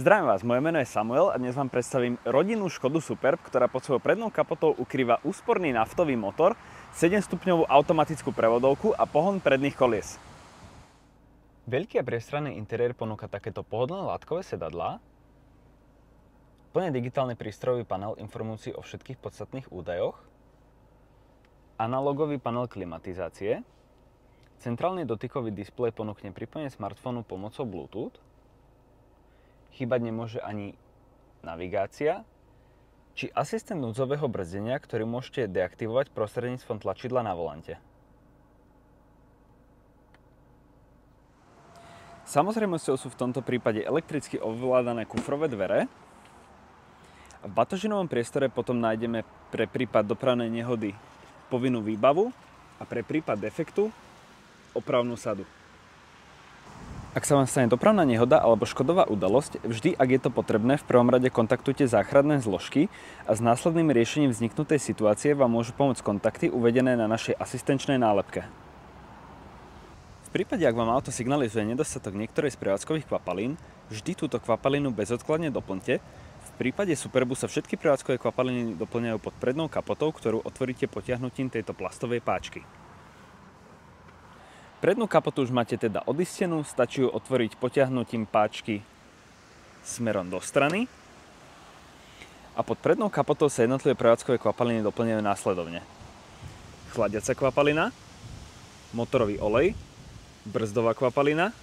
Zdravím vás, moje meno je Samuel a dnes vám predstavím rodinnú Škodu Superb, ktorá pod svojou prednou kapotou ukrýva úsporný naftový motor, 7-stupňovú automatickú prevodovku a pohon predných kolies. Veľký a priestranný interiér ponúka takéto pohodlné látkové sedadlá, plne digitálny prístrojový panel informujúci o všetkých podstatných údajoch, analogový panel klimatizácie, centrálny dotykový displej ponúkne pripojenie smartfónu pomocou Bluetooth, chýbať nemôže ani navigácia či asistent núdzového brzdenia, ktorý môžete deaktivovať prostredníctvom tlačidla na volante. Samozrejmosťou sú v tomto prípade elektricky ovládané kufrové dvere. V batožinovom priestore potom nájdeme pre prípad dopravnej nehody povinnú výbavu a pre prípad defektu opravnú sadu. Ak sa vám stane dopravná nehoda alebo škodová udalosť, vždy, ak je to potrebné, v prvom rade kontaktujte záchranné zložky a s následným riešením vzniknutej situácie vám môžu pomôcť kontakty uvedené na našej asistenčnej nálepke. V prípade, ak vám auto signalizuje nedostatok niektorej z prevádzkových kvapalín, vždy túto kvapalinu bezodkladne doplňte. V prípade Superbu sa všetky prevádzkové kvapaliny doplňajú pod prednou kapotou, ktorú otvoríte potiahnutím tejto plastovej páčky. Prednú kapotu už máte teda odistenú, stačí ju otvoriť potiahnutím páčky smerom do strany. A pod prednou kapotou sa jednotlivé prevádzkové kvapaliny doplňajú následovne. Chladiaca kvapalina, motorový olej, brzdová kvapalina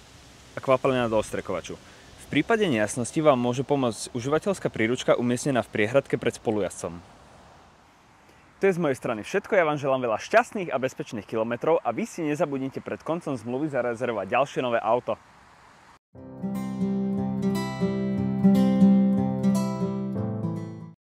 a kvapalina do ostrekovaču. V prípade nejasnosti vám môže pomôcť užívateľská príručka umiestnená v priehradke pred spolujazdcom. To je z mojej strany všetko, ja vám želám veľa šťastných a bezpečných kilometrov a vy si nezabudnite pred koncom zmluvy zarezervovať ďalšie nové auto.